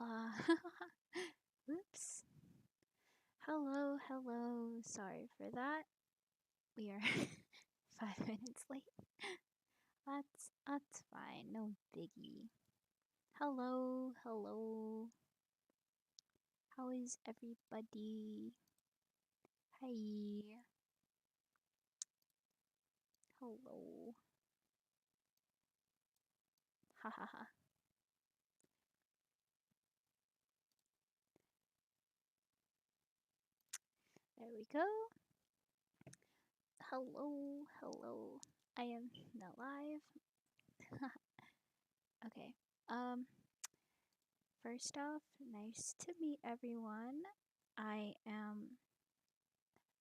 Uh, Oops. Hello, hello. Sorry for that. We are 5 minutes late. That's fine. No biggie. Hello, hello. How is everybody? Hi. Hello. Ha ha ha. There we go. Hello, hello. I am not live. Okay. Um. First off, nice to meet everyone. I am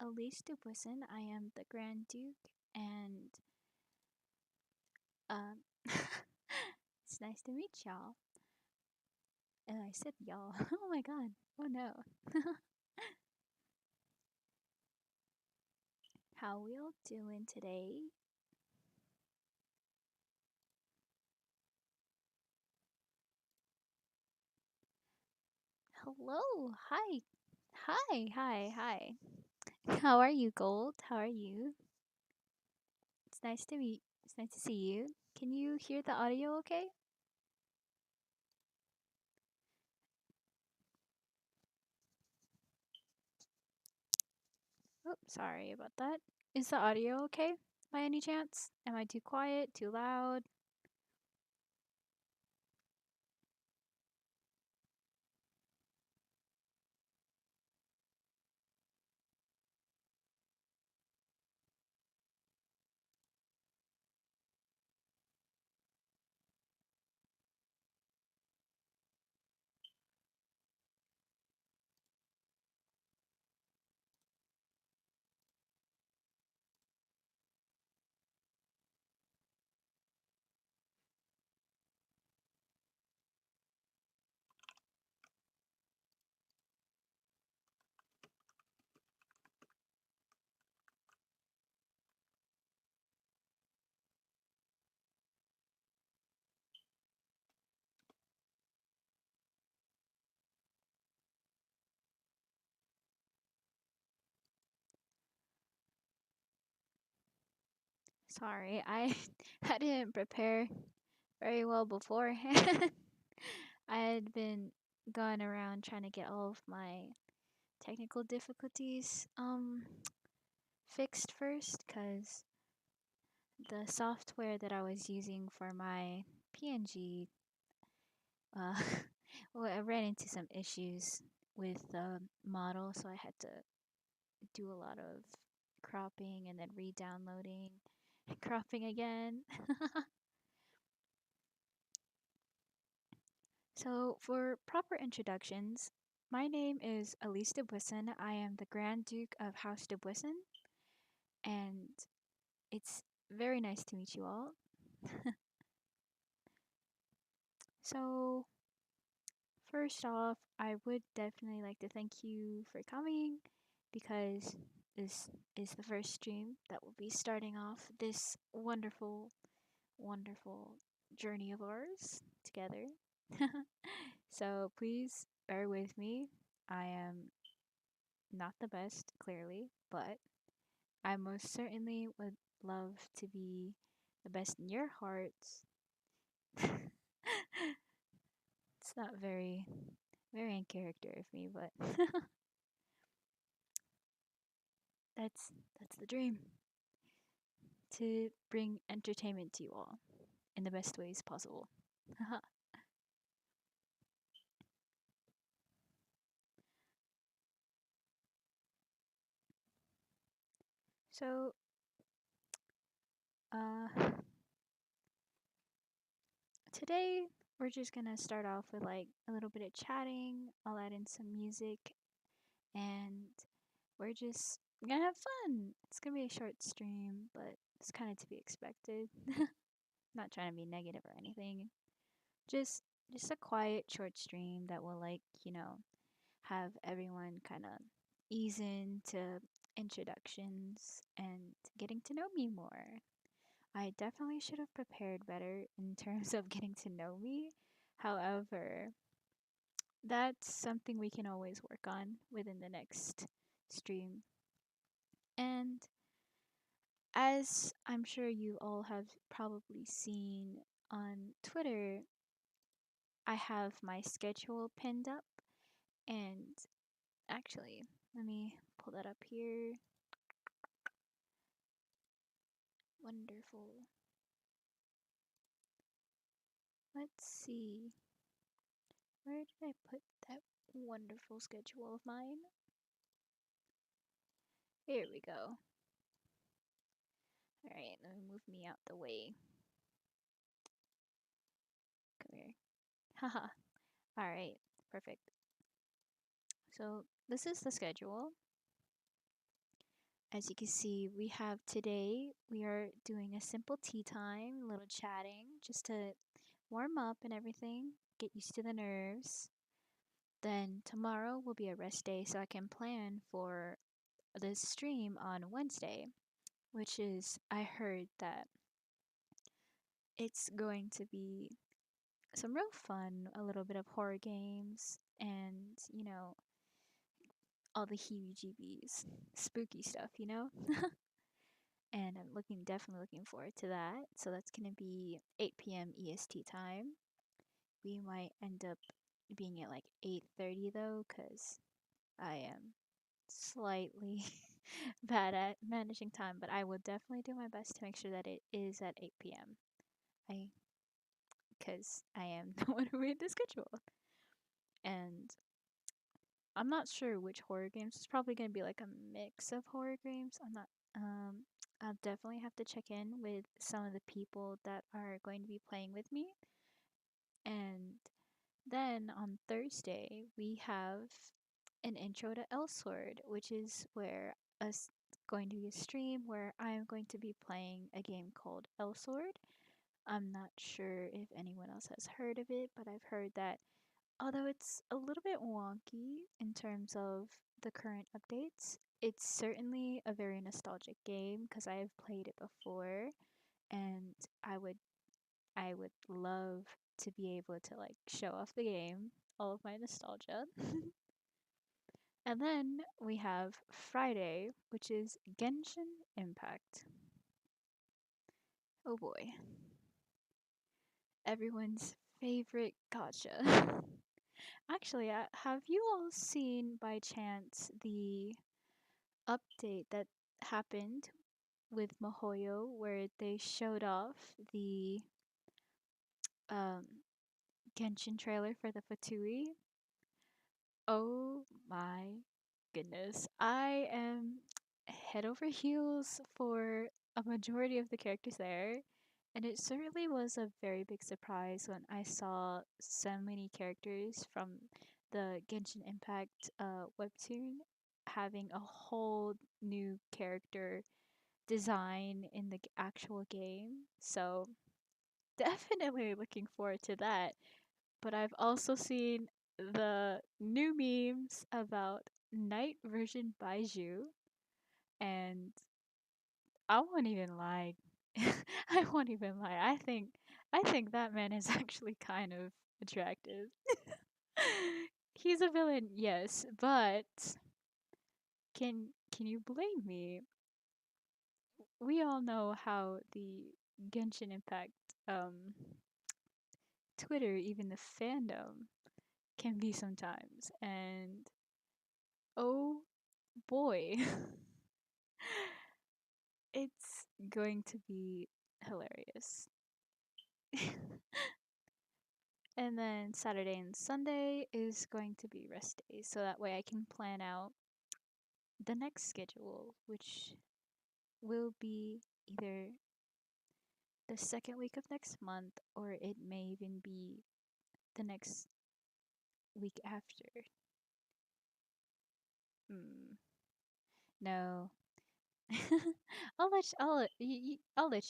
Elise Dubuisson. I am the Grand Duke, and um, it's nice to meet y'all. And I said y'all. Oh my god. Oh no. How we all doing today? Hello. Hi. Hi. How are you, Gold? How are you? It's nice to meet. It's nice to see you. Can you hear the audio okay? Oh, sorry about that. Is the audio okay by any chance? Am I too quiet? Too loud? Sorry, I I didn't prepare very well beforehand. I had been going around trying to get all of my technical difficulties fixed first cuz the software that I was using for my PNG uh well, I ran into some issues with the model, so I had to do a lot of cropping and then re-downloading and cropping again. So, for proper introductions, my name is Elise Dubuisson. I am the Grand Duke of House Dubuisson, and it's very nice to meet you all. So, first off, I would definitely like to thank you for coming because this is the first stream that will be starting off this wonderful, wonderful journey of ours together. So, please bear with me. I am not the best, clearly, but I most certainly would love to be the best in your hearts. It's not very in character of me, but that's that's the dream to bring entertainment to you all in the best ways possible. So, uh, today we're just gonna start off with like a little bit of chatting. I'll add in some music, and we're just gonna have fun. It's gonna be a short stream, but it's kind of to be expected. Not trying to be negative or anything. Just just a quiet short stream that will have everyone kind of ease into introductions and getting to know me more. I definitely should have prepared better in terms of getting to know me. However, that's something we can always work on within the next stream. And as I'm sure you all have probably seen on Twitter, I have my schedule pinned up. And actually, let me pull that up here. Wonderful. Let's see. Where did I put that wonderful schedule of mine? Here we go. Alright, let me move me out the way. Come here. Haha. Alright, perfect. So, this is the schedule. As you can see, we have today, we are doing a simple tea time, a little chatting, just to warm up and everything, get used to the nerves. Then tomorrow will be a rest day, so I can plan for the stream on Wednesday, which is, I heard that it's going to be some real fun, a little bit of horror games, and, all the heebie jeebies, spooky stuff, And I'm definitely looking forward to that. So that's going to be 8 p.m. EST time. We might end up being at like 8:30 though, because I am slightly bad at managing time, but I will definitely do my best to make sure that it is at 8 p.m. I because I am the one who made the schedule. And I'm not sure which horror games. It's probably going to be like a mix of horror games. I'm not I'll definitely have to check in with some of the people that are going to be playing with me. And then on Thursday, we have an intro to Elsword, which is where us going to be a stream where I am going to be playing a game called Elsword. I'm not sure if anyone else has heard of it, but I've heard that although it's a little bit wonky in terms of the current updates, it's certainly a very nostalgic game because I have played it before, and I would love to be able to like show off the game, all of my nostalgia. And then we have Friday, which is Genshin Impact. Oh boy. Everyone's favorite gacha. Actually, have you all seen by chance the update that happened with Mihoyo where they showed off the um, Genshin trailer for the Fatui? Oh my goodness. I am head over heels for a majority of the characters there. And it certainly was a very big surprise when I saw so many characters from the Genshin Impact webtoon having a whole new character design in the actual game. So definitely looking forward to that. But I've also seen the new memes about Night version Baiju, and I won't even lie. I won't even lie. I think that man is actually kind of attractive. He's a villain, yes, but can you blame me? We all know how the Genshin Impact Twitter, even the fandom, can be sometimes. And oh boy, it's going to be hilarious. And then Saturday and Sunday is going to be rest days, so that way I can plan out the next schedule, which will be either the second week of next month or it may even be the next week after. Hmm. No. I'll let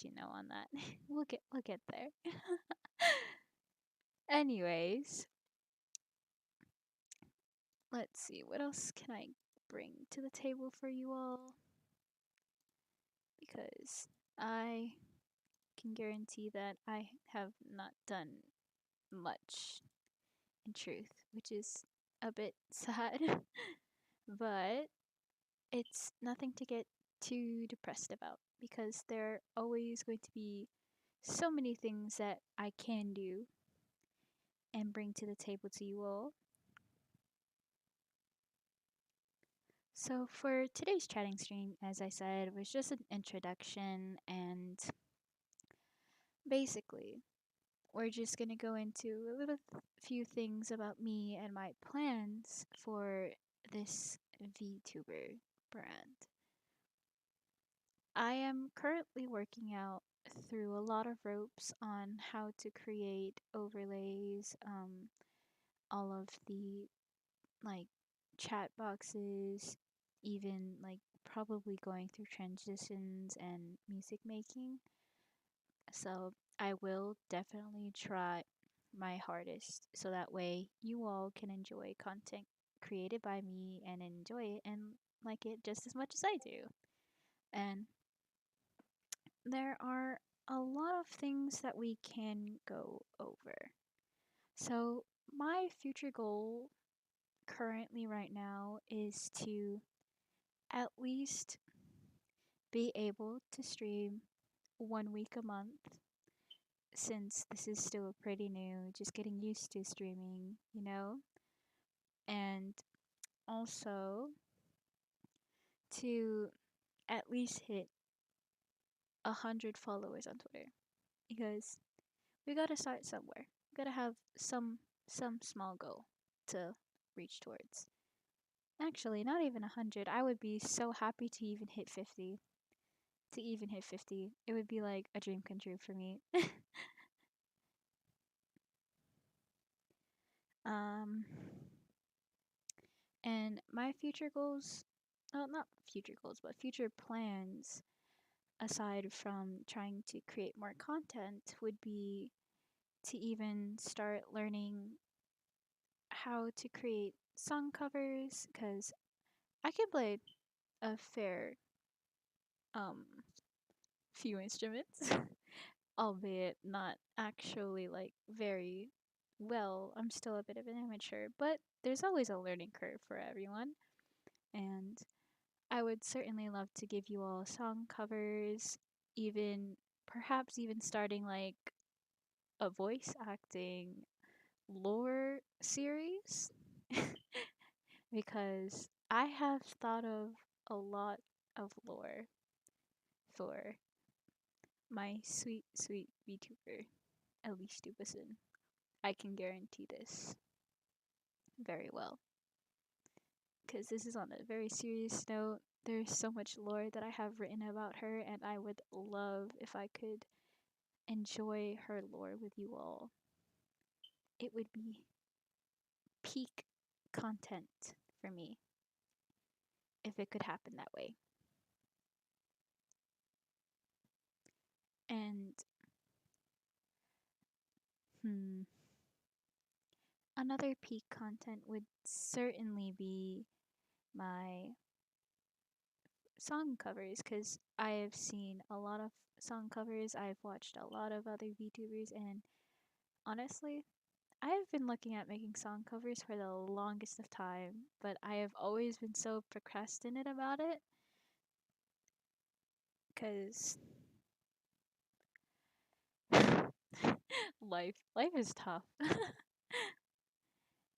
you know on that. We'll get there. Anyways, let's see what else can I bring to the table for you all, because I can guarantee that I have not done much in truth, which is a bit sad, but it's nothing to get too depressed about because there are always going to be so many things that I can do and bring to the table to you all. So, for today's chatting stream, as I said, was just an introduction, and basically, we're just going to go into a little few things about me and my plans for this VTuber brand. I am currently working out through a lot of ropes on how to create overlays, all of the like chat boxes, even like probably going through transitions and music making. So I will definitely try my hardest so that way you all can enjoy content created by me and enjoy it and like it just as much as I do. And there are a lot of things that we can go over. So, my future goal currently right now is to at least be able to stream 1 week a month since this is still pretty new, just getting used to streaming, and also to at least hit 100 followers on Twitter because we gotta start somewhere. We gotta have some small goal to reach towards. Actually, not even 100. I would be so happy to even hit 50. To even hit 50, it would be like a dream come true for me. um, and my future goals, well, not future goals, but future plans, aside from trying to create more content, would be to even start learning how to create song covers because I can play a fair um few instruments, albeit not actually like very well. I'm still a bit of an amateur, but there's always a learning curve for everyone. And I would certainly love to give you all song covers, even perhaps even starting like a voice acting lore series because I have thought of a lot of lore for my sweet, sweet VTuber, Elise Dubuisson. I can guarantee this very well. Because this is on a very serious note. There's so much lore that I have written about her, and I would love if I could enjoy her lore with you all. It would be peak content for me if it could happen that way. And, another peak content would certainly be my song covers because I have seen a lot of song covers. I've watched a lot of other VTubers, and honestly, I have been looking at making song covers for the longest of time, but I have always been so procrastinate about it because life is tough.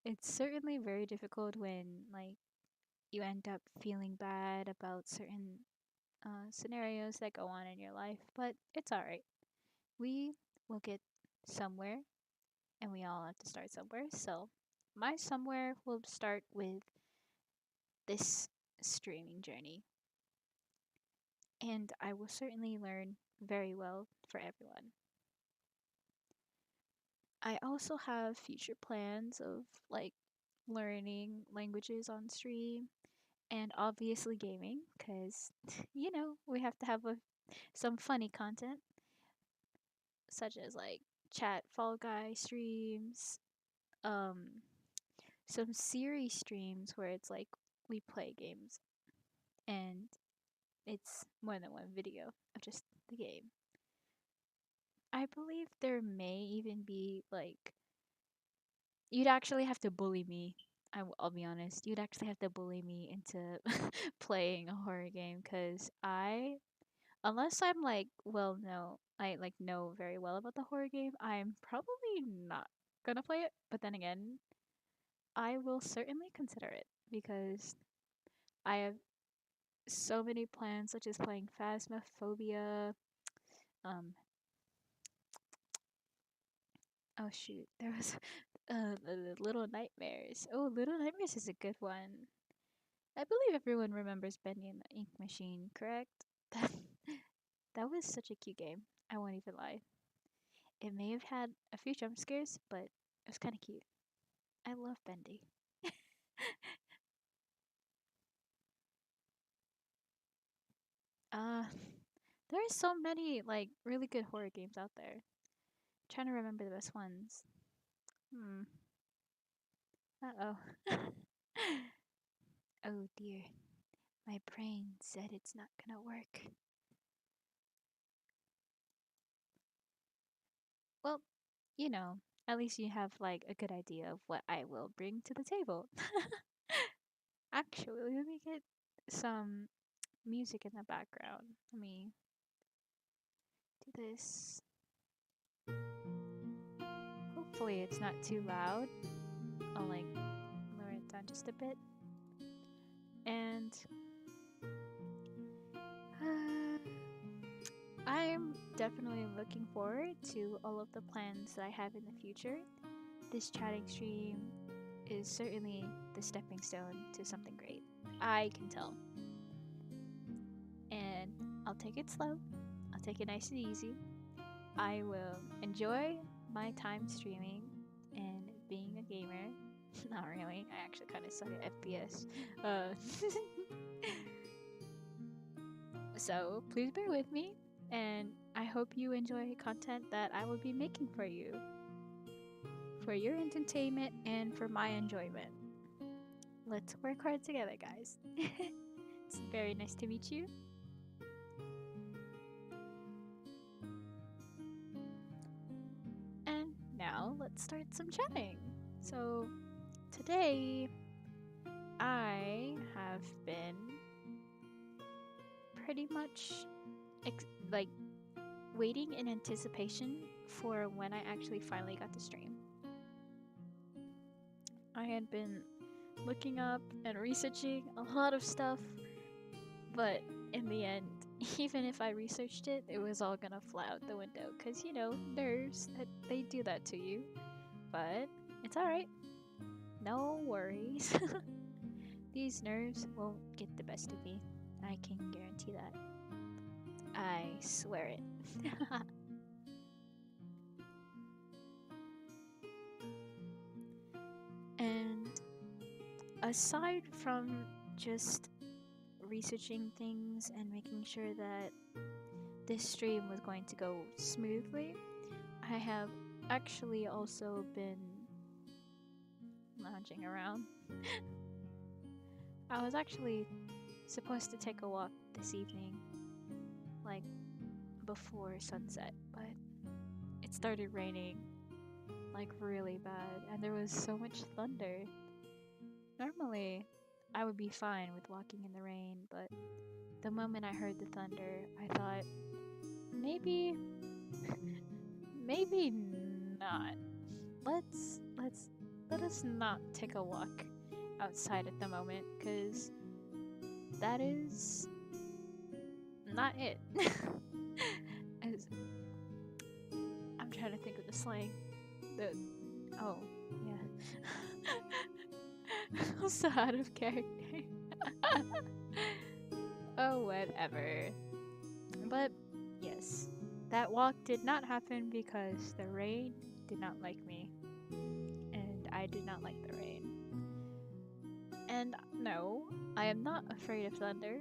It's certainly very difficult when like you end up feeling bad about certain scenarios that go on in your life, but it's all right. We will get somewhere, and we all have to start somewhere. So, my somewhere will start with this streaming journey, and I will certainly learn very well for everyone. I also have future plans of like learning languages on stream and obviously gaming because we have to have some funny content such as like chat Fall Guy streams, um, some series streams where it's like we play games and it's more than one video of just the game. I believe there may even be like you'd actually have to bully me. I'll be honest. You'd actually have to bully me into playing a horror game because unless I'm like, well, no, I like know very well about the horror game, I'm probably not gonna play it. But then again, I will certainly consider it because I have so many plans, such as playing Phasmophobia. Um, oh shoot, there was the Little Nightmares. Oh, Little Nightmares is a good one. I believe everyone remembers Bendy and the Ink Machine, correct? That that was such a cute game. I won't even lie. It may have had a few jump scares, but it was kind of cute. I love Bendy. Uh, there are so many like really good horror games out there. Trying to remember the best ones. Hmm. Uh oh. Oh dear. My brain said it's not gonna work. Well, you know, at least you have like a good idea of what I will bring to the table. Actually, let me get some music in the background. Let me do this. Hopefully, it's not too loud. I'll like lower it down just a bit. And uh, I'm definitely looking forward to all of the plans that I have in the future. This chatting stream is certainly the stepping stone to something great. I can tell. And I'll take it slow. I'll take it nice and easy. I will enjoy my time streaming and being a gamer. Not really. I actually kind of suck at FPS. Uh, so please bear with me, and I hope you enjoy content that I will be making for your entertainment and for my enjoyment. Let's work hard together, guys. It's very nice to meet you. And now let's start some chatting. So, today I have been pretty much like waiting in anticipation for when I actually finally got to stream. I had been looking up and researching a lot of stuff, but in the end, even if I researched it, it was all gonna fly out the window because you know, nerves, that they do that to you. But it's alright, no worries. These nerves won't get the best of me. I can guarantee that. I swear it. And aside from just researching things and making sure that this stream was going to go smoothly, I have actually also been lounging around. I was actually supposed to take a walk this evening, like before sunset, but it started raining like really bad, and there was so much thunder. Normally, I would be fine with walking in the rain, but the moment I heard the thunder, I thought maybe maybe not. Let's let us not take a walk outside at the moment cuz that is not it. As I'm trying to think of the slang. The oh, yeah. I'm so out of character. Oh, whatever. But yes, that walk did not happen because the rain did not like me, and I did not like the rain. And no, I am not afraid of thunder.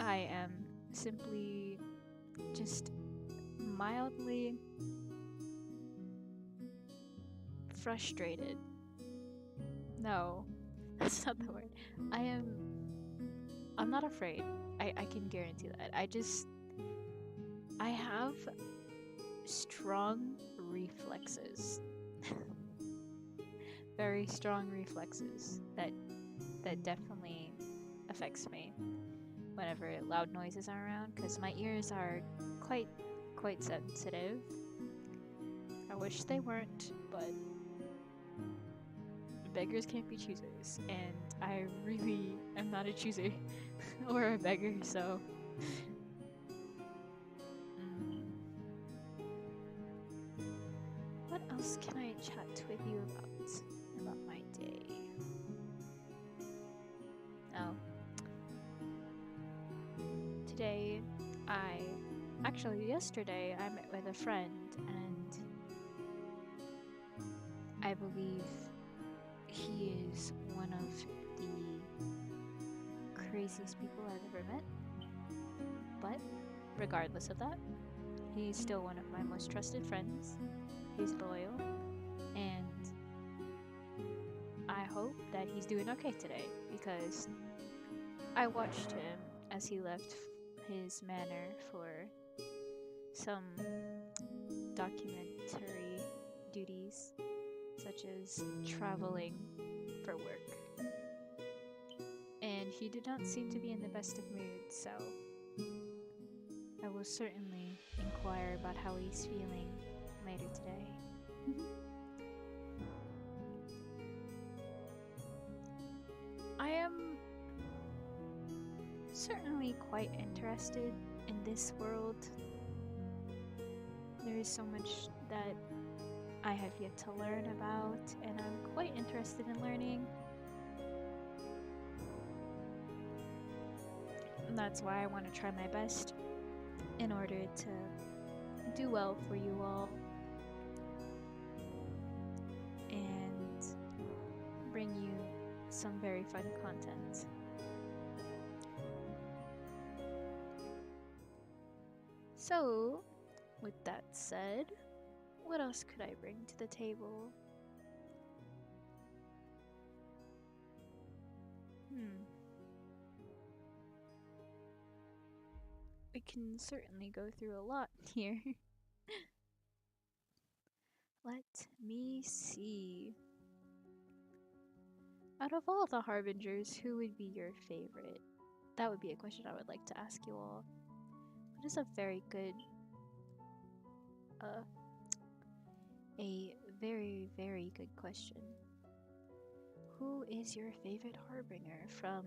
I am simply just mildly frustrated. No, that's not the word. I am. I'm not afraid. I can guarantee that. I have strong reflexes. very strong reflexes that definitely affects me whenever loud noises are around, because my ears are quite sensitive. I wish they weren't, but beggars can't be choosers, and I really am not a chooser or a beggar, so what else can I chat with you about my day? Oh, today yesterday I met with a friend, and I believe he is one of the craziest people I've ever met. But regardless of that, he's still one of my most trusted friends. He's loyal, and I hope that he's doing okay today, because I watched him as he left his manor for some documentary duties, such as traveling for work. And he did not seem to be in the best of moods, so I will certainly inquire about how he's feeling later today. I am certainly quite interested in this world. There is so much that I have yet to learn about, and I'm quite interested in learning. And that's why I want to try my best in order to do well for you all and bring you some very fun content. So, with that said, what else could I bring to the table? We can certainly go through a lot here. Let me see. Out of all the Harbingers, who would be your favorite? That would be a question I would like to ask you all. That is a very good, a very, very good question. Who is your favorite Harbinger from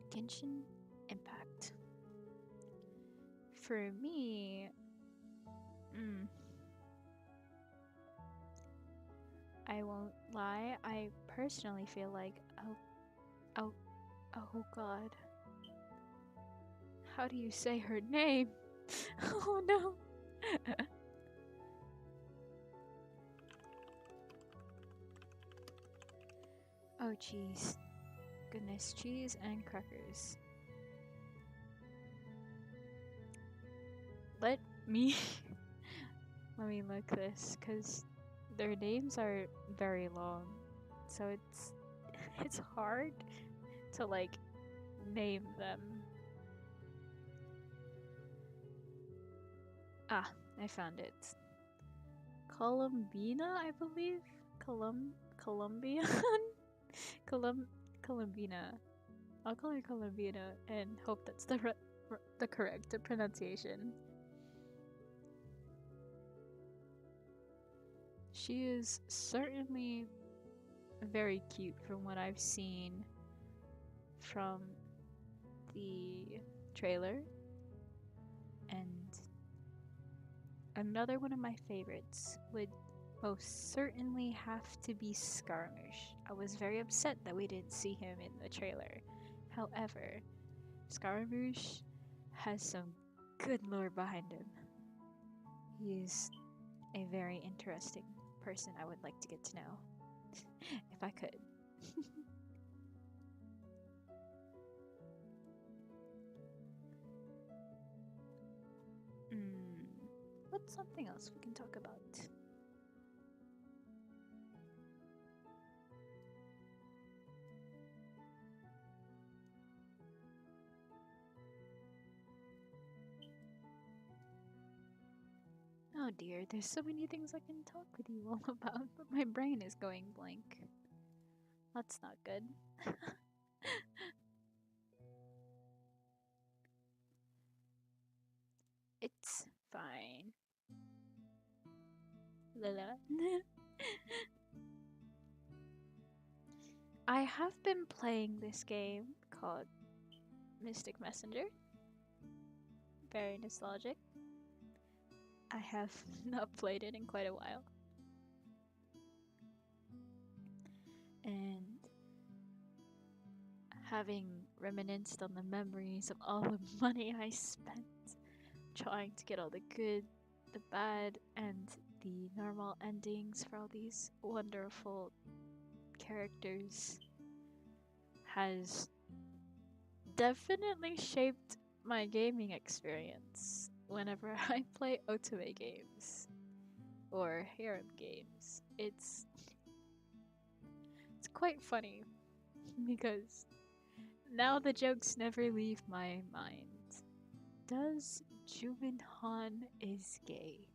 Genshin Impact? For me, I won't lie, I personally feel like, oh god. How do you say her name? Oh no. Oh jeez. Goodness, cheese and crackers. Let me look this, cause their names are very long, so it's hard to like name them. Ah, I found it. Columbina, I believe. Colombian. Columbina. I'll call her Columbina and hope that's the correct pronunciation. She is certainly very cute from what I've seen from the trailer. And another one of my favorites would most certainly have to be Scaramouche. I was very upset that we didn't see him in the trailer. However, Scaramouche has some good lore behind him. He is a very interesting person I would like to get to know, if I could. What's something else we can talk about? Oh dear, there's so many things I can talk with you all about, but my brain is going blank. That's not good. It's fine. Lila. I have been playing this game called Mystic Messenger. Very nostalgic. I have not played it in quite a while. And having reminisced on the memories of all the money I spent trying to get all the good, the bad, and the normal endings for all these wonderful characters has definitely shaped my gaming experience whenever I play otome games or harem games. It's quite funny because now the jokes never leave my mind. Does Jumin Han is gay?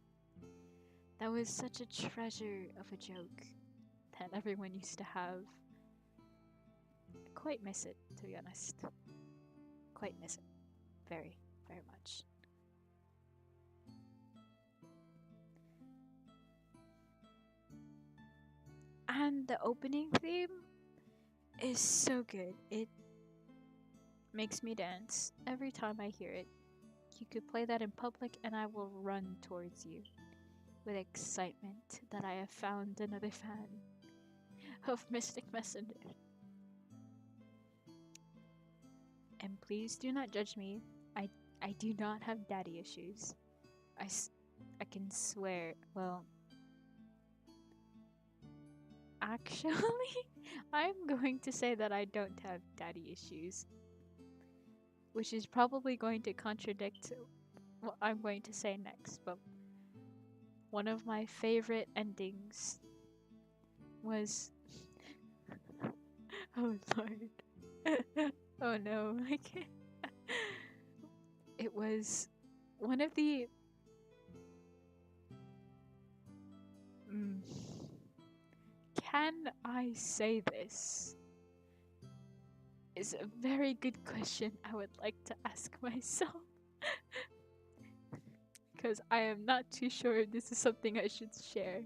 That was such a treasure of a joke that everyone used to have. Quite miss it, to be honest. Quite miss it. Very, very much. And the opening theme is so good. It makes me dance every time I hear it. You could play that in public and I will run towards you with excitement that I have found another fan of Mystic Messenger. And please do not judge me. I do not have daddy issues. I can swear. Well, actually, I'm going to say that I don't have daddy issues, which is probably going to contradict what I'm going to say next, but one of my favorite endings was oh lord. Oh no, I can't. It was one of the can I say this? Is a very good question I would like to ask myself. Because I am not too sure if this is something I should share.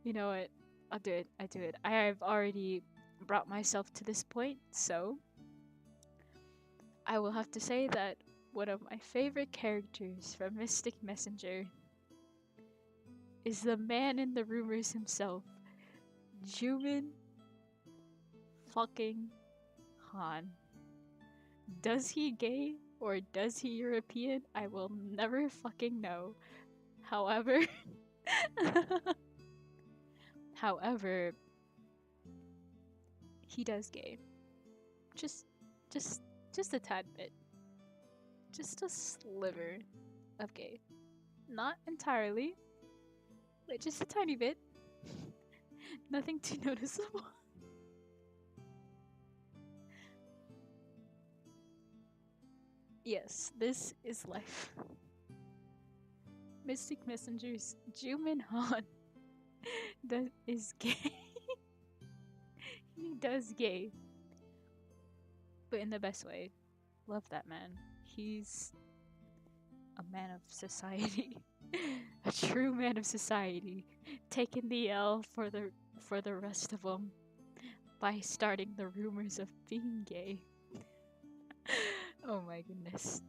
You know what? I'll do it. I do it. I have already brought myself to this point, so I will have to say that one of my favorite characters from Mystic Messenger is the man in the rumors himself, Jumin fucking Han. Does he gay or does he European? I will never fucking know. However, however, he does gay. Just, just, just a tad bit. Just a sliver of gay. Not entirely, but just a tiny bit. Nothing too noticeable. Yes, this is life. Mystic Messengers, Jumin Han is gay. He does gay. But in the best way. Love that man. He's a man of society. A true man of society. Taking the L for the rest of them by starting the rumors of being gay. Oh my goodness.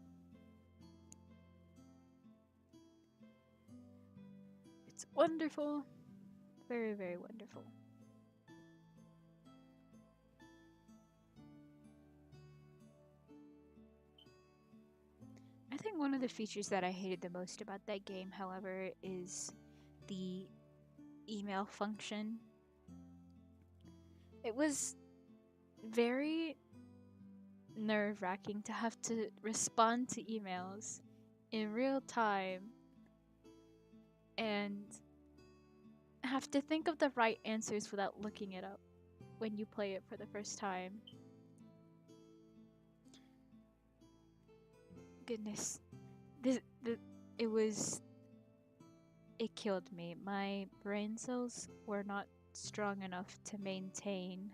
It's wonderful. Very, very wonderful. I think one of the features that I hated the most about that game, however, is the email function. It was very nerve-wracking to have to respond to emails in real time and have to think of the right answers without looking it up when you play it for the first time. Goodness. it was it killed me. My brain cells were not strong enough to maintain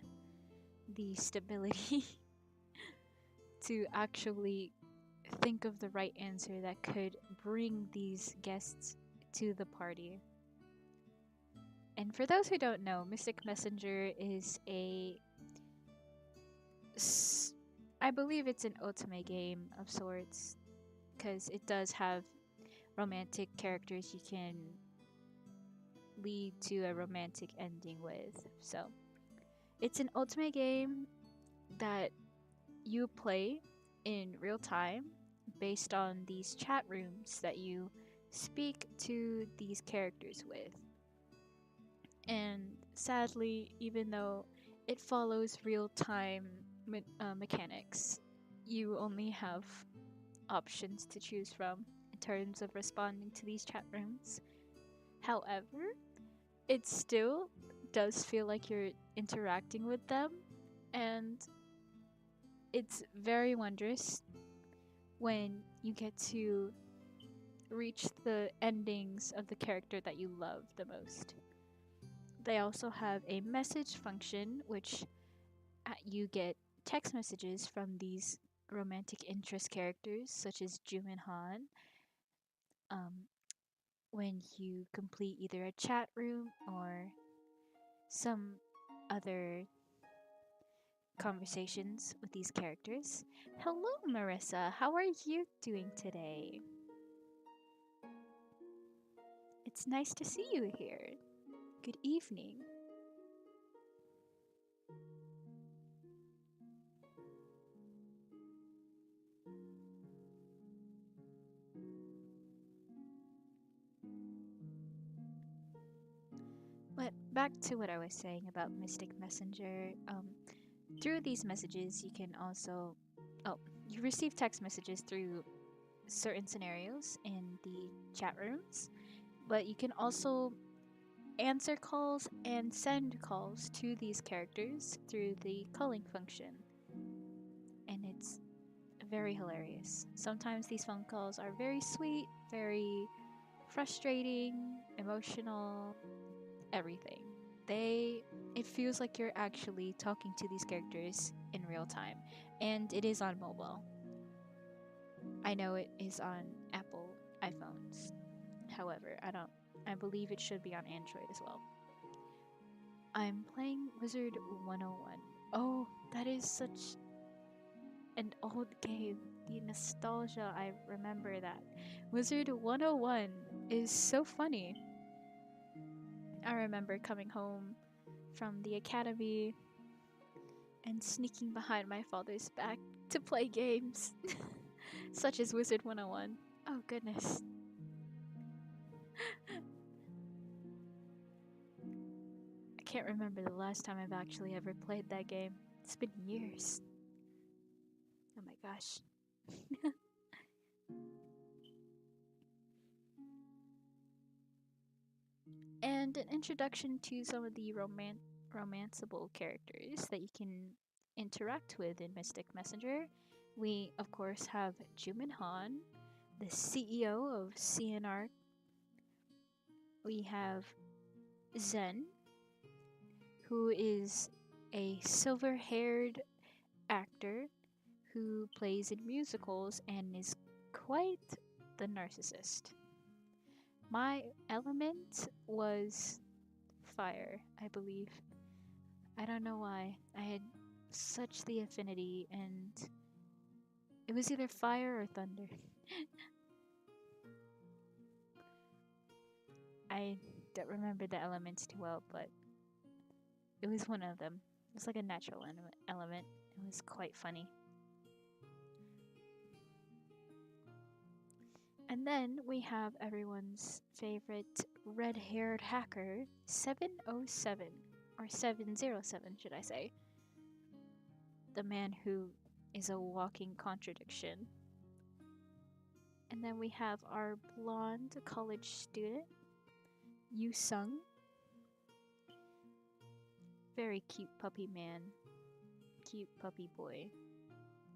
the stability to actually think of the right answer that could bring these guests to the party. And for those who don't know, Mystic Messenger is I believe it's an otome game of sorts because it does have romantic characters you can lead to a romantic ending with. So, it's an otome game that you play in real time based on these chat rooms that you speak to these characters with. And sadly, even though it follows real time mechanics, you only have options to choose from in terms of responding to these chat rooms. However, it still does feel like you're interacting with them, and it's very wondrous when you get to reach the endings of the character that you love the most. They also have a message function, which you get text messages from these romantic interest characters, such as Jum and Han, um, when you complete either a chat room or some other conversations with these characters. Hello, Marissa. How are you doing today? It's nice to see you here. Good evening. But back to what I was saying about Mystic Messenger. Through these messages, you can also. Oh, you receive text messages through certain scenarios in the chat rooms, but you can also answer calls and send calls to these characters through the calling function. And it's very hilarious. Sometimes these phone calls are very sweet, very frustrating, emotional, everything. It feels like you're actually talking to these characters in real time, and it is on mobile. I know it is on Apple iPhones. However, I believe it should be on Android as well. I'm playing Wizard 101. Oh, that is such an old game. The nostalgia, I remember that. Wizard 101 is so funny. I remember coming home from the academy and sneaking behind my father's back to play games, such as Wizard 101. Oh goodness. I can't remember the last time I've actually ever played that game. It's been years. Oh my gosh. And an introduction to some of the romanceable characters that you can interact with in Mystic Messenger. We, of course, have Jumin Han, the CEO of CNR. We have Zen, who is a silver haired actor who plays in musicals and is quite the narcissist. My element was fire, I believe. I don't know why. I had such the affinity, and it was either fire or thunder. I don't remember the elements too well, but it was one of them. It was like a natural element. It was quite funny. And then we have everyone's favorite red haired hacker, 707, or 707, should I say. The man who is a walking contradiction. And then we have our blonde college student, Yu Sung. Very cute puppy man. Cute puppy boy.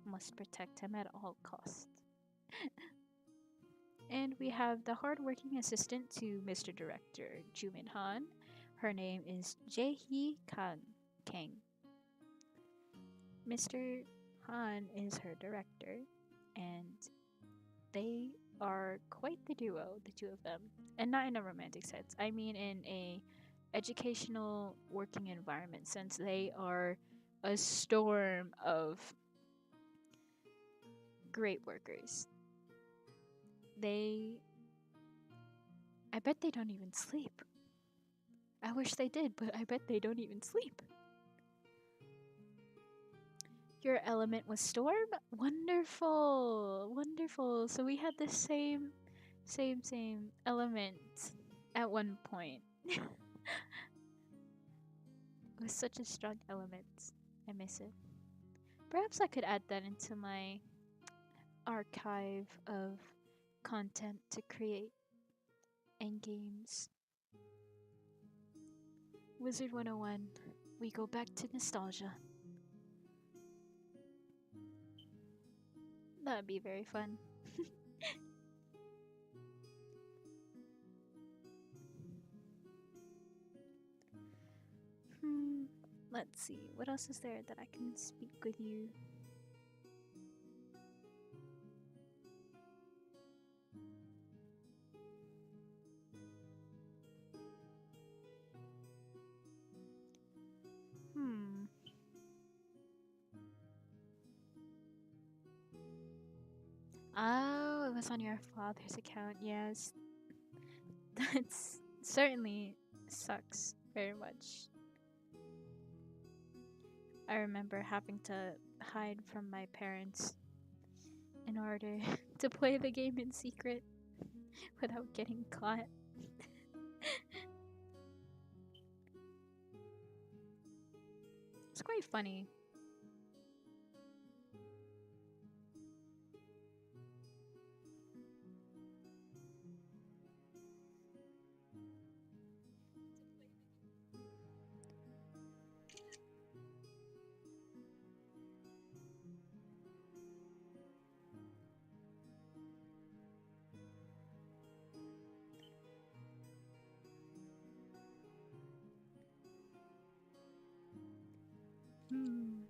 Must protect him at all costs. And we have the hardworking assistant to Mr. Director, Jumin Han. Her name is Jae-hee Kang. Mr. Han is her director, and they are quite the duo, the two of them. And not in a romantic sense. I mean in a educational working environment since they are a storm of great workers. They I bet they don't even sleep. I wish they did, but I bet they don't even sleep. Your element was storm? Wonderful. Wonderful. So we had the same element at one point. It was such a strong element. I miss it. Perhaps I could add that into my archive of content to create and games. Wizard 101. We go back to nostalgia. That'd be very fun. Hmm. Let's see. What else is there that I can speak with you? Hmm. Oh, it was on your father's account. Yes. That's certainly sucks very much. I remember having to hide from my parents in order to play the game in secret without getting caught. It's quite funny. Hmm.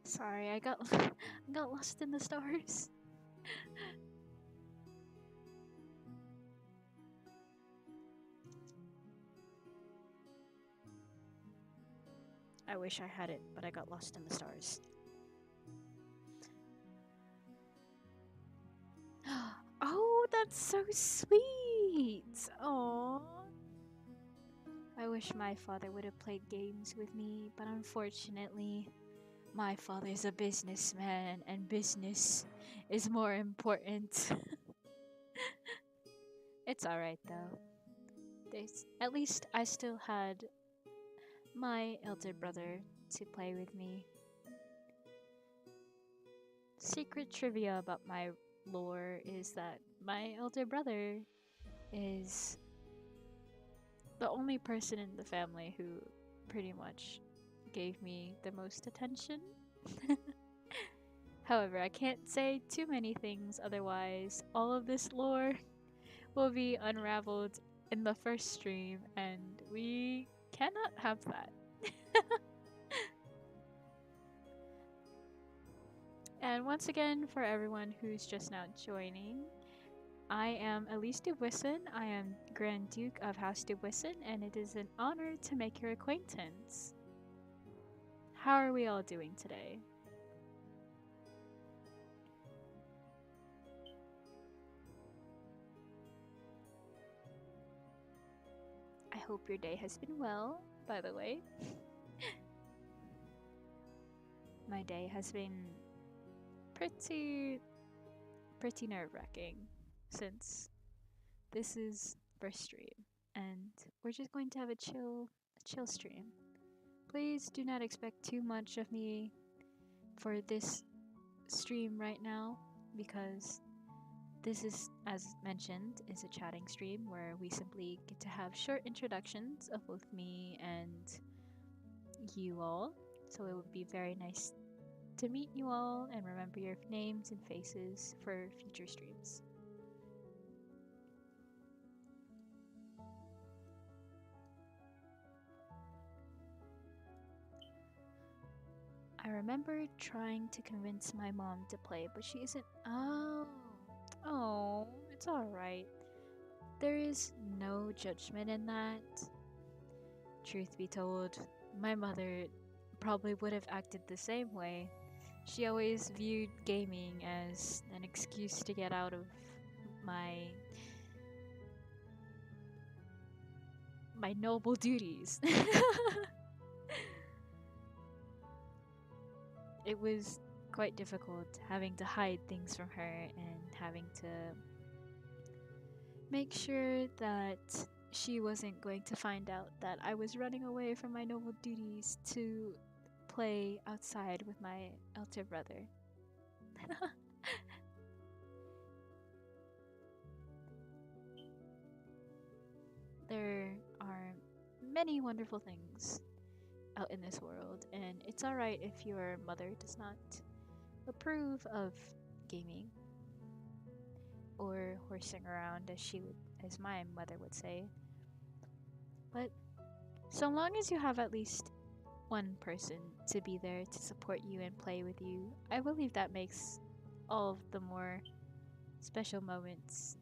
Sorry, I got I got lost in the stars. I wish I had it, but I got lost in the stars. Oh, that's so sweet. Oh, I wish my father would have played games with me, but unfortunately, my father's a businessman and business is more important. It's alright though. At least I still had my elder brother to play with me. Secret trivia about my lore is that my elder brother is the only person in the family who pretty much gave me the most attention. However, I can't say too many things, otherwise, all of this lore will be unraveled in the first stream, and we cannot have that. And once again, for everyone who's just now joining, I am Elise Dubuisson. I am Grand Duke of House Dubuisson, and it is an honor to make your acquaintance. How are we all doing today? I hope your day has been well, by the way. My day has been pretty nerve-wracking since this is first stream and we're just going to have a chill stream. Please do not expect too much of me for this stream right now because this is, as mentioned, is a chatting stream where we simply get to have short introductions of both me and you all. So it would be very nice to meet you all and remember your names and faces for future streams. I remember trying to convince my mom to play, but she isn't. Oh, it's alright. There is no judgment in that. Truth be told, my mother probably would have acted the same way. She always viewed gaming as an excuse to get out of my noble duties. It was quite difficult having to hide things from her and having to make sure that she wasn't going to find out that I was running away from my noble duties to play outside with my elder brother. There are many wonderful things out in this world, and it's alright if your mother does not approve of gaming or horsing around, as my mother would say. But so long as you have at least one person to be there to support you and play with you, I believe that makes all of the more special moments,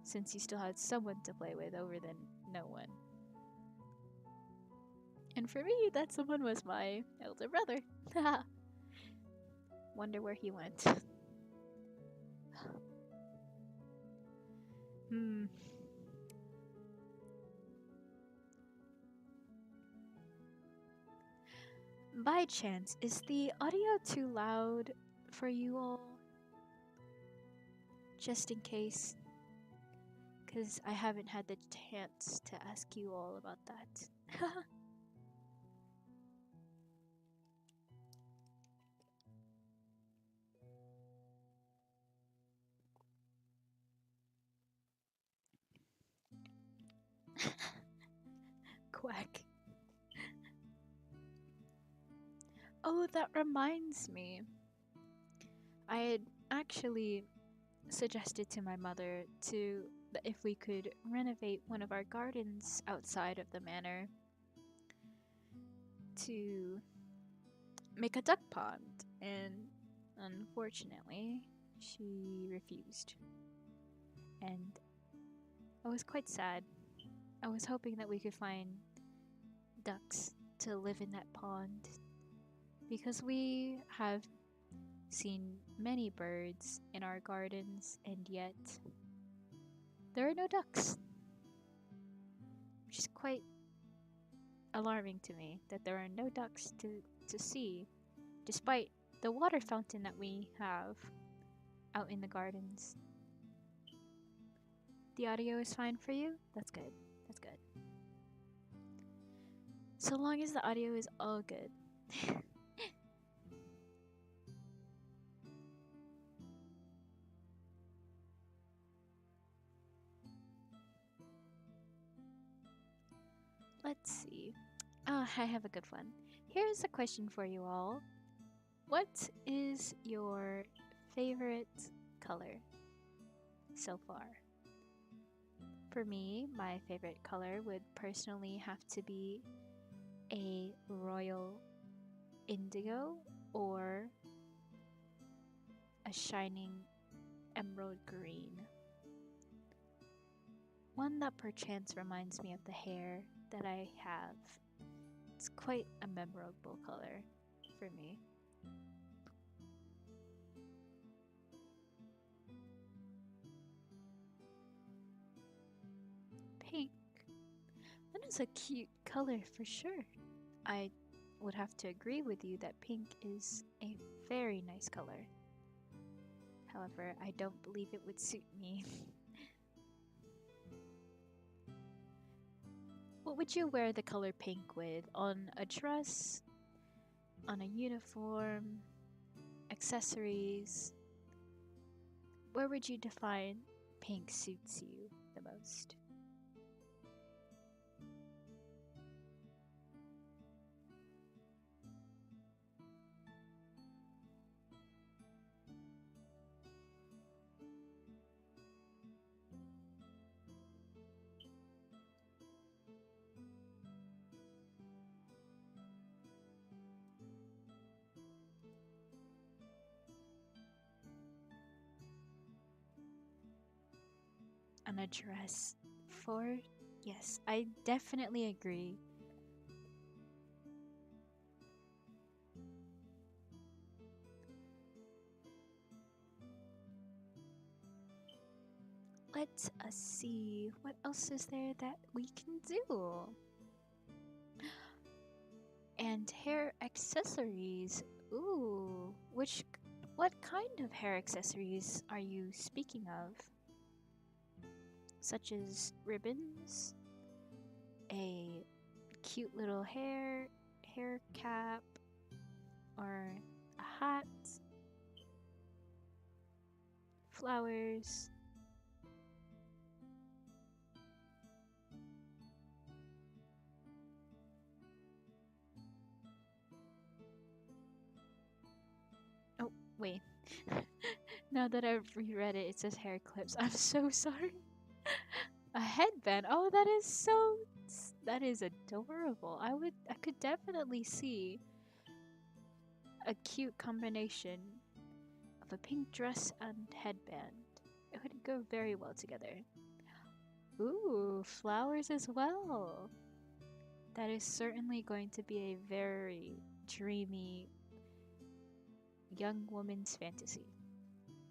since you still had someone to play with over than no one. And for me, that someone was my elder brother. Wonder where he went. By chance, is the audio too loud for you all? Just in case, because I haven't had the chance to ask you all about that. Quack. Oh, that reminds me. I had actually suggested to my mother if we could renovate one of our gardens outside of the manor to make a duck pond, and unfortunately, she refused. And I was quite sad. I was hoping that we could find ducks to live in that pond, because we have seen many birds in our gardens, and yet there are no ducks, which is quite alarming to me that there are no ducks to see, despite the water fountain that we have out in the gardens. The audio is fine for you? That's good. That's good. So long as the audio is all good. Let's see. I have a good one. Here's a question for you all. What is your favorite color so far? For me, my favorite color would personally have to be a royal indigo or a shining emerald green. One that perchance reminds me of the hair that I have. It's quite a memorable color for me. Pink. That is a cute color for sure. I would have to agree with you that pink is a very nice color. However, I don't believe it would suit me. What would you wear the color pink with? On a dress? On a uniform? Accessories? Where would you define pink suits you the most? on a dress. For yes, I definitely agree. Let us see what else is there that we can do. And hair accessories. Ooh, what kind of hair accessories are you speaking of? Such as ribbons, a cute little hair cap, or a hat, flowers. Oh, wait. Now that I've reread it, it says hair clips. I'm so sorry. A headband. Oh, that is adorable. I could definitely see a cute combination of a pink dress and headband. It would go very well together. Ooh, flowers as well. That is certainly going to be a very dreamy young woman's fantasy.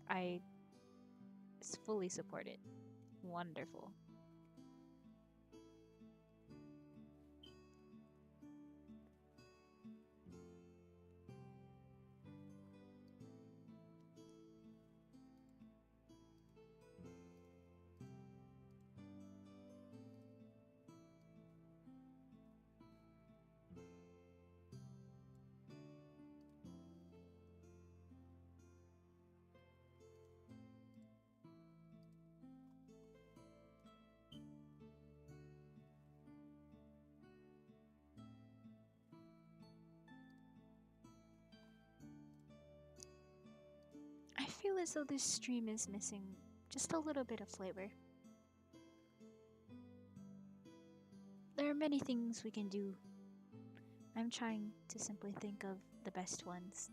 I fully support it. Wonderful. I feel as though this stream is missing just a little bit of flavor. There are many things we can do. I'm trying to simply think of the best ones.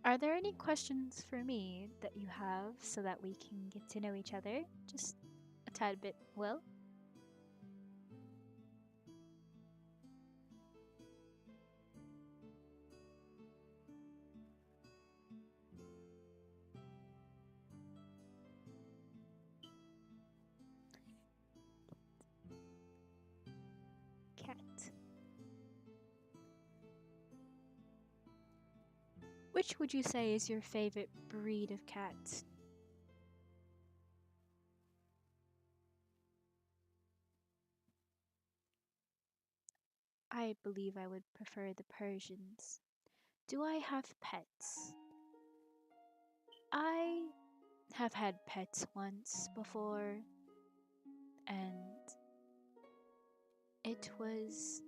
Are there any questions for me that you have so that we can get to know each other just a tad bit well? Cat. Which would you say is your favorite breed of cat? I believe I would prefer the Persians. Do I have pets? I have had pets once before, and it was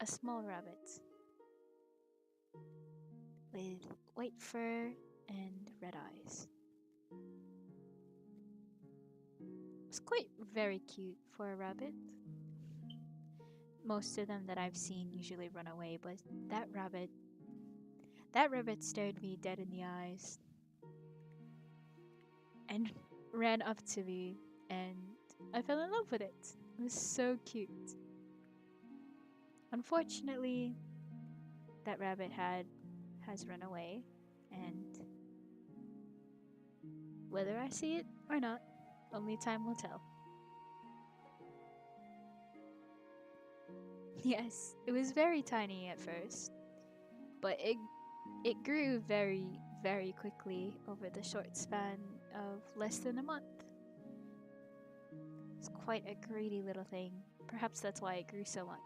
a small rabbit with white fur and red eyes. It's quite very cute for a rabbit. Most of them that I've seen usually run away, but that rabbit that rabbit stared me dead in the eyes and ran up to me, and I fell in love with it. It was so cute. Unfortunately, that rabbit has run away, and whether I see it or not, only time will tell. Yes, it was very tiny at first, but it grew very quickly over the short span of less than a month. It's quite a greedy little thing. Perhaps that's why it grew so much.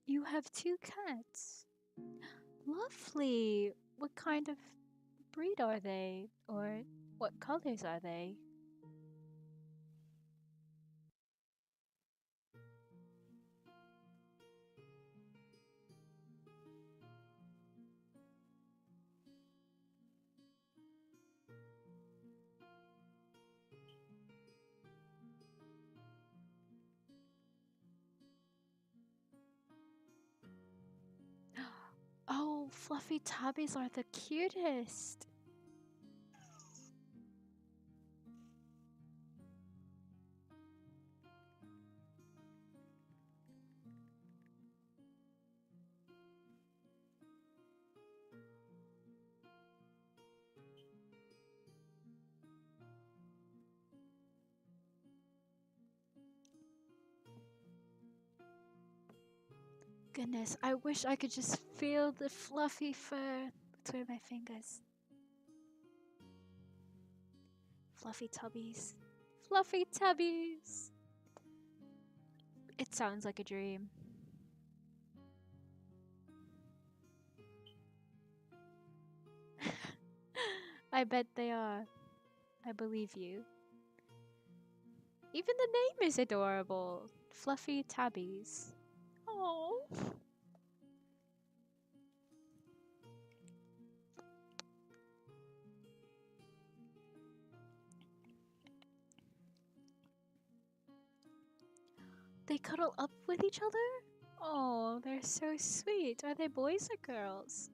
You have two cats. Lovely. What kind of breed are they? Or what colors are they? Oh, fluffy tabbies are the cutest. Goodness, I wish I could just feel the fluffy fur between my fingers. Fluffy tubbies. Fluffy tubbies. It sounds like a dream. I bet they are. I believe you. Even the name is adorable. Fluffy tabbies. Oh. They cuddle up with each other? Oh, they're so sweet. Are they boys or girls?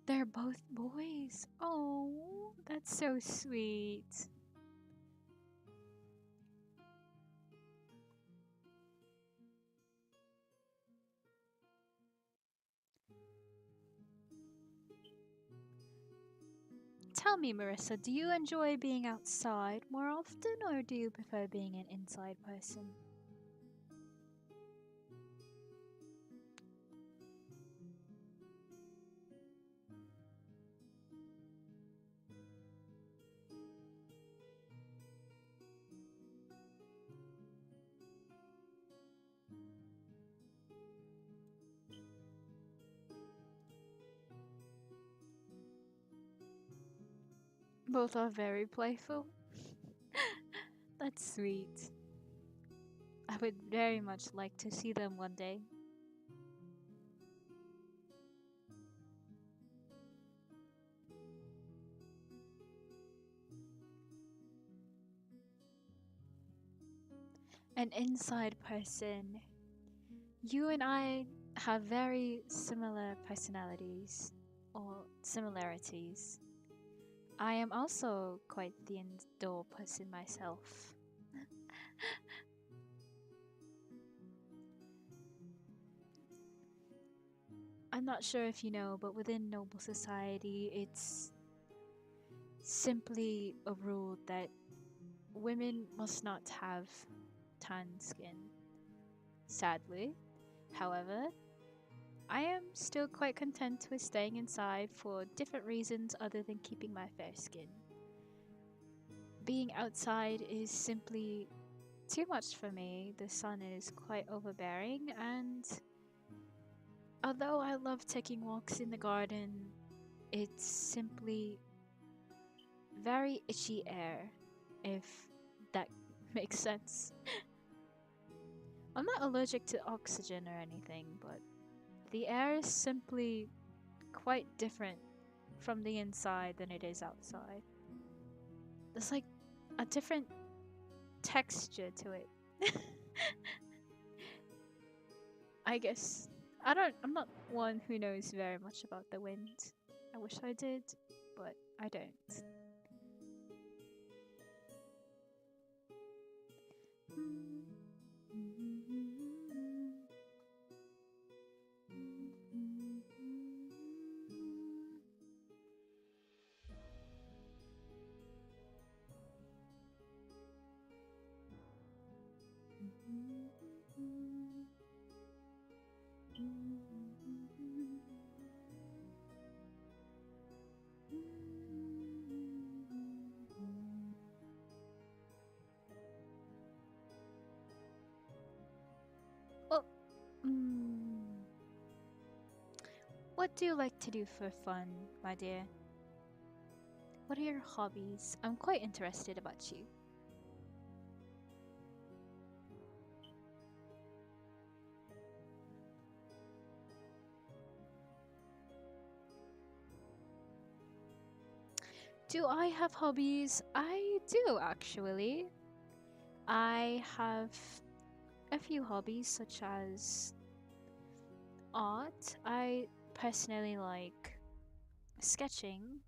They're both boys. Oh, that's so sweet. Tell me, Marissa, do you enjoy being outside more often or do you prefer being an inside person? Both are very playful. That's sweet. I would very much like to see them one day. An inside person. You and I have very similar personalities or similarities. I am also quite the indoor person myself. I'm not sure if you know, but within noble society, it's simply a rule that women must not have tan skin. Sadly, however, I am still quite content with staying inside for different reasons other than keeping my fair skin. Being outside is simply too much for me. The sun is quite overbearing, and although I love taking walks in the garden, it's simply very itchy air, if that makes sense. I'm not allergic to oxygen or anything, but the air is simply quite different from the inside than it is outside. There's like a different texture to it. I guess. I'm not one who knows very much about the wind. I wish I did, but I don't. Oh, mm, what do you like to do for fun, my dear? What are your hobbies? I'm quite interested about you. Do I have hobbies? I do actually. I have a few hobbies such as art. I personally like sketching.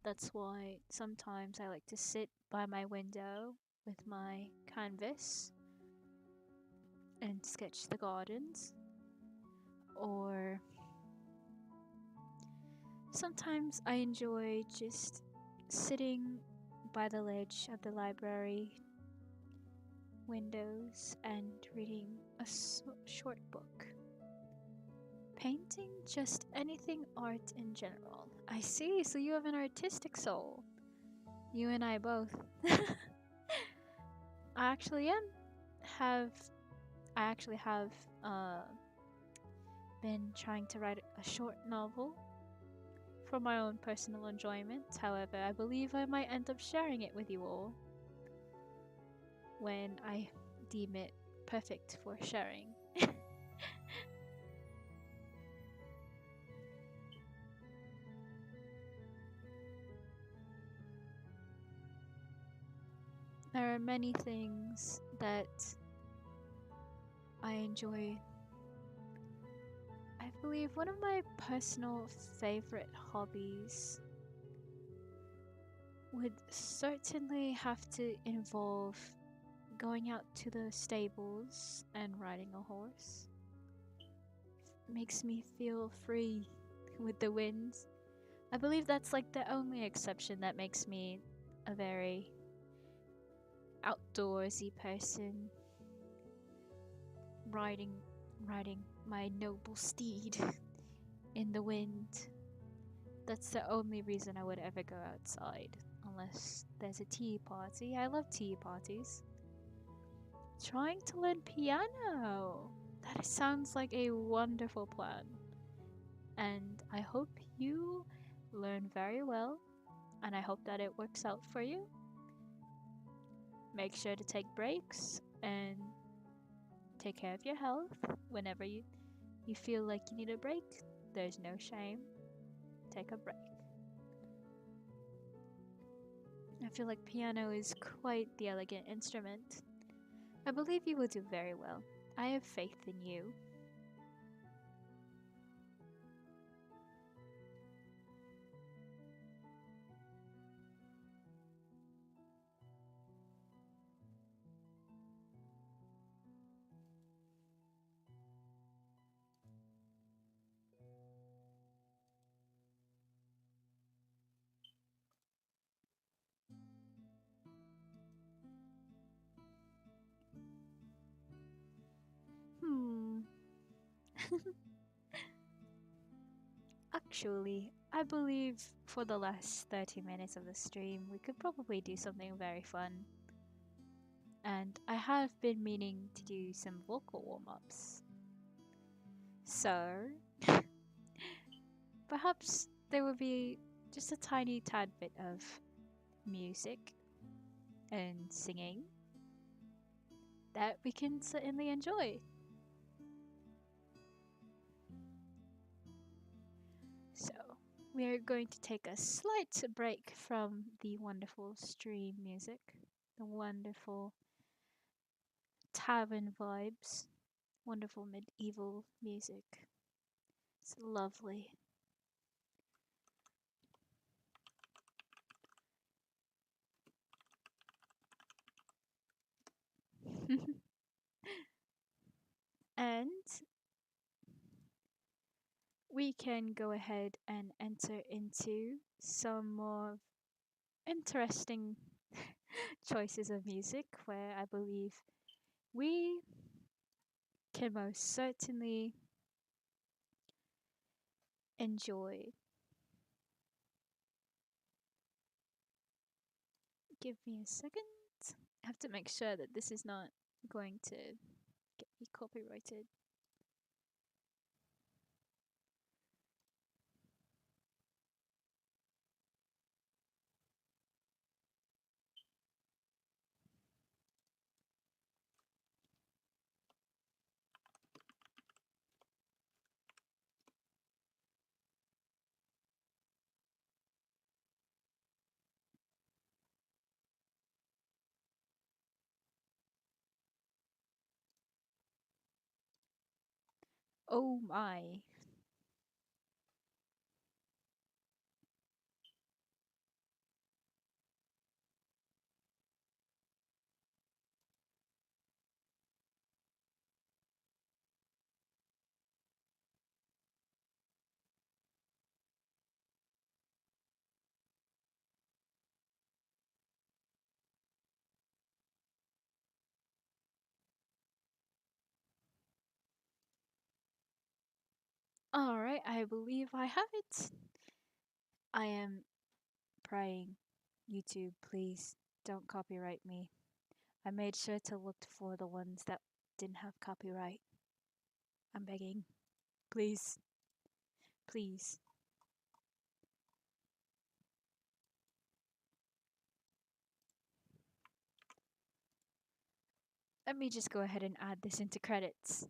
That's why sometimes I like to sit by my window with my canvas and sketch the gardens. Or sometimes I enjoy just sitting by the ledge of the library windows and reading a short book. Painting, just anything art in general. I see, so you have an artistic soul. You and I both. I actually am have I actually have uh been trying to write a short novel for my own personal enjoyment. However, I believe I might end up sharing it with you all when I deem it perfect for sharing. There are many things that I enjoy. I believe one of my personal favorite hobbies would certainly have to involve going out to the stables and riding a horse. Makes me feel free with the wind. I believe that's like the only exception that makes me a very outdoorsy person. Riding riding my noble steed in the wind. That's the only reason I would ever go outside. Unless there's a tea party. I love tea parties. Trying to learn piano. That sounds like a wonderful plan. And I hope you learn very well. And I hope that it works out for you. Make sure to take breaks and take care of your health whenever you feel like you need a break. There's no shame. Take a break. I feel like piano is quite the elegant instrument. I believe you will do very well. I have faith in you. Hmm. Actually, I believe for the last 30 minutes of the stream, we could probably do something very fun. And I have been meaning to do some vocal warm ups. So, perhaps there will be just a tiny tad bit of music and singing that we can certainly enjoy. So, we are going to take a slight break from the wonderful stream music, the wonderful tavern vibes, wonderful medieval music. It's lovely. And we can go ahead and enter into some more interesting choices of music where I believe we can most certainly enjoy. Give me a second. I have to make sure that this is not going to get me copyrighted. Oh my. Alright, I believe I have it. I am praying. YouTube, please don't copyright me. I made sure to look for the ones that didn't have copyright. I'm begging. Please. Please. Let me just go ahead and add this into credits.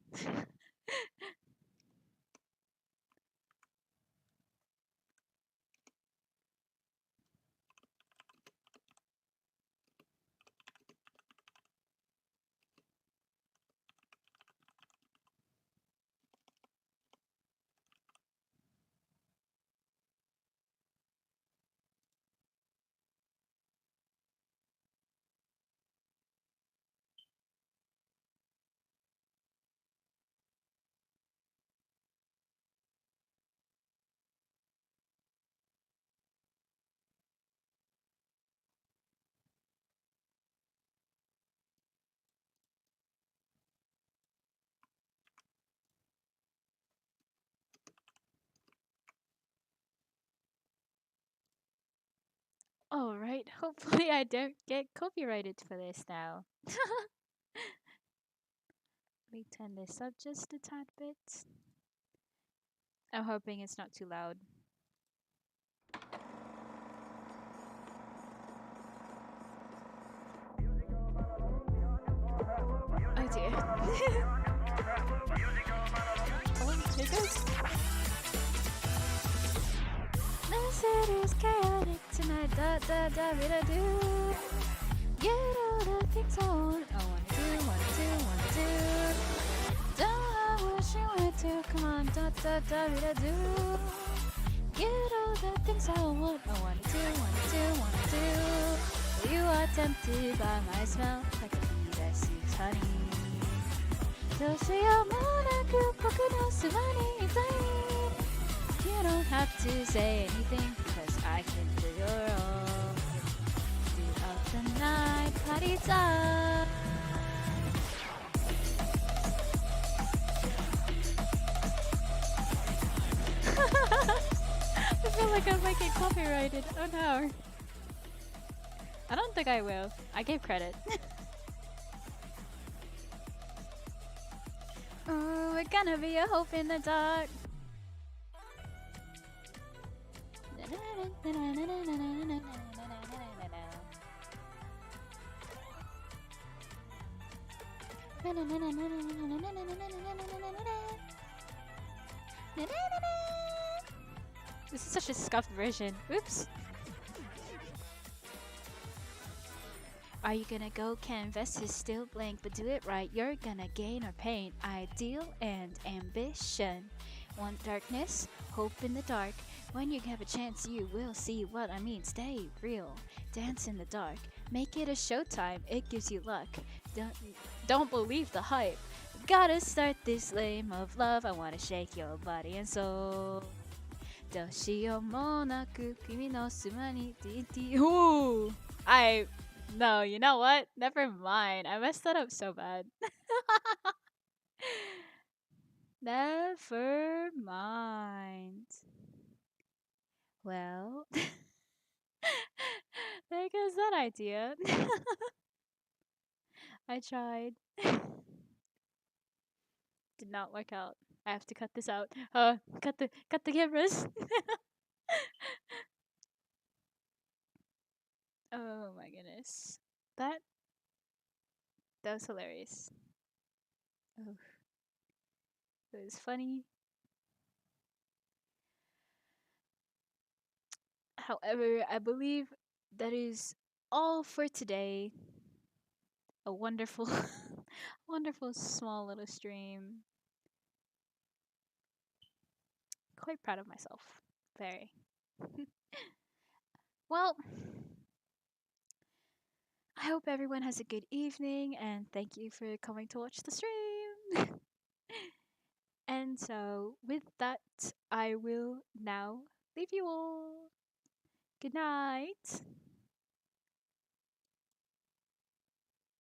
Alright, hopefully I don't get copyrighted for this now. Let me turn this up just a tad bit. I'm hoping it's not too loud. Oh dear. Oh, here goes. The city's chaotic tonight. Da da da da do. Get all the things I want. I wanna do, wanna do, wanna do. Don't I wish you went to. Come on, da da da da do. Get all the things I want. I wanna do, wanna do, wanna do. You are tempted by my smell, like a bee that seeks honey. どうしようもなく僕のそばにいたい You don't have to say anything because I can feel your own Throughout the night, party time I feel like I might get copyrighted. Oh no. I don't think I will. I gave credit. Oh, we're gonna be a hope in the dark. This is such a scuffed version. Oops. Are you gonna go canvas is still blank, but do it right. You're gonna gain or pain. Ideal and ambition. Want darkness? Hope in the dark. When you have a chance, you will see what I mean. Stay real. Dance in the dark. Make it a showtime. It gives you luck. Don't believe the hype. Gotta start this lame of love. I wanna shake your body and soul. どうしようもなく君のそばにいて Ooh, No, you know what? Never mind. I messed that up so bad. Never mind. Well, there goes that idea. I tried. Did not work out. I have to cut this out. Cut the cameras. Oh my goodness. That that was hilarious. Oh, it was funny. However, I believe that is all for today. A wonderful, wonderful small little stream. Quite proud of myself. Very. Well, I hope everyone has a good evening and thank you for coming to watch the stream. And so, with that, I will now leave you all. Good night.